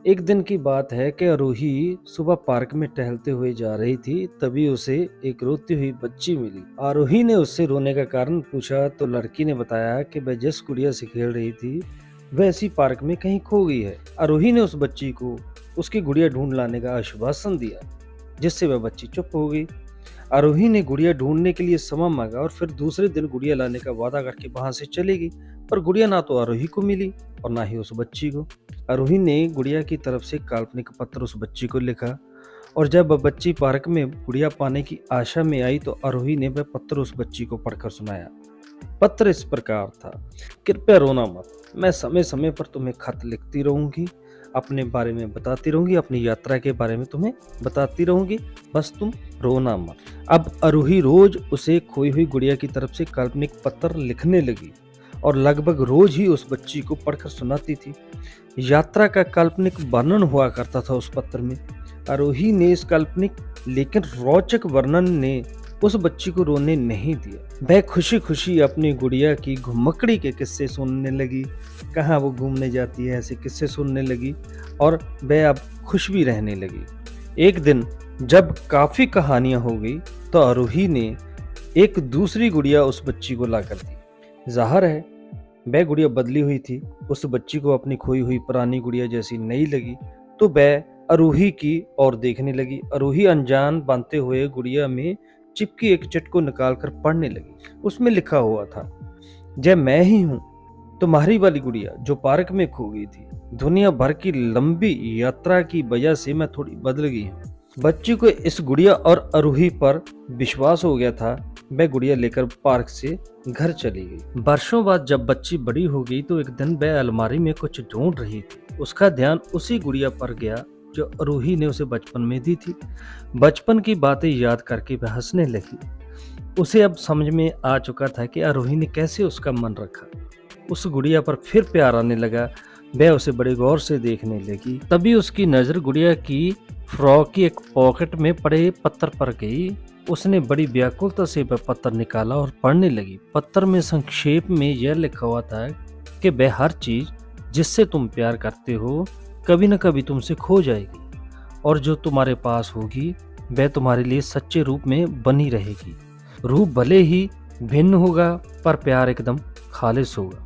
एक दिन की बात है कि आरोही सुबह पार्क में टहलते हुए जा रही थी। तभी उसे एक रोती हुई बच्ची मिली। आरोही ने उससे रोने का कारण पूछा तो लड़की ने बताया कि वह जिस गुड़िया से खेल रही थी वह इसी पार्क में कहीं खो गई है। आरोही ने उस बच्ची को उसकी गुड़िया ढूंढ लाने का आश्वासन दिया, जिससे वह बच्ची चुप हो गई। आरोही ने गुड़िया ढूंढने के लिए समय मांगा और फिर दूसरे दिन गुड़िया लाने का वादा करके वहां से चली गई। पर गुड़िया ना तो आरोही को मिली और ना ही उस बच्ची को। आरोही ने गुड़िया की तरफ से काल्पनिक पत्र उस बच्ची को लिखा, और जब वह बच्ची पार्क में गुड़िया पाने की आशा में आई तो आरोही ने वह पत्र उस बच्ची को पढ़कर सुनाया। पत्र इस प्रकार था। कृपया रोना मत, मैं समय समय पर तुम्हें खत लिखती रहूंगी, अपने बारे में बताती रहूंगी, अपनी यात्रा के बारे में तुम्हें बताती रहूंगी, बस तुम रोना मत। अब आरोही रोज उसे खोई हुई गुड़िया की तरफ से काल्पनिक पत्र लिखने लगी और लगभग रोज ही उस बच्ची को पढ़कर सुनाती थी। यात्रा का काल्पनिक वर्णन हुआ करता था उस पत्र में। आरोही ने इस काल्पनिक लेकिन रोचक वर्णन ने उस बच्ची को रोने नहीं दिया। वह खुशी खुशी अपनी गुड़िया की घुमक्कड़ी के किस्से सुनने लगी, कहाँ वो घूमने जाती है ऐसे किस्से सुनने लगी, और वह अब खुश भी रहने लगी। एक दिन जब काफी कहानियां हो गई तो आरोही ने एक दूसरी गुड़िया उस बच्ची को लाकर दी। जाहिर है वह गुड़िया बदली हुई थी। उस बच्ची को अपनी खोई हुई पुरानी गुड़िया जैसी नहीं लगी तो वह आरोही की ओर देखने लगी। आरोही अनजान बांधते हुए गुड़िया में चिपकी एक चिट को निकालकर पढ़ने लगी। उसमें लिखा हुआ था, जय मैं ही हूँ, तुम्हारी वाली गुड़िया जो पार्क में खो गई थी। दुनिया भर की लंबी यात्रा की वजह से मैं थोड़ी बदल गई हूँ। बच्ची को इस गुड़िया और आरोही पर विश्वास हो गया था। वह गुड़िया लेकर पार्क से घर चली गई। वर्षों बाद जब बच्ची बड़ी हो गई तो एक दिन वह अलमारी में कुछ ढूंढ रही थी। उसका ध्यान उसी गुड़िया पर गया जो आरोही ने उसे बचपन में दी थी। बचपन की बातें याद करके वह हंसने लगी। उसे अब समझ में आ चुका था कि आरोही ने कैसे उसका मन रखा। उस गुड़िया पर फिर प्यार आने लगा। वह उसे बड़े गौर से देखने लगी। तभी उसकी नजर गुड़िया की फ्रॉक की एक पॉकेट में पड़े पत्थर पर गई। उसने बड़ी व्याकुलता से वह पत्थर निकाला और पढ़ने लगी। पत्थर में संक्षेप में यह लिखा हुआ था कि वह हर चीज जिससे तुम प्यार करते हो कभी न कभी तुमसे खो जाएगी, और जो तुम्हारे पास होगी वह तुम्हारे लिए सच्चे रूप में बनी रहेगी। रूप भले ही भिन्न होगा पर प्यार एकदम खालिस होगा।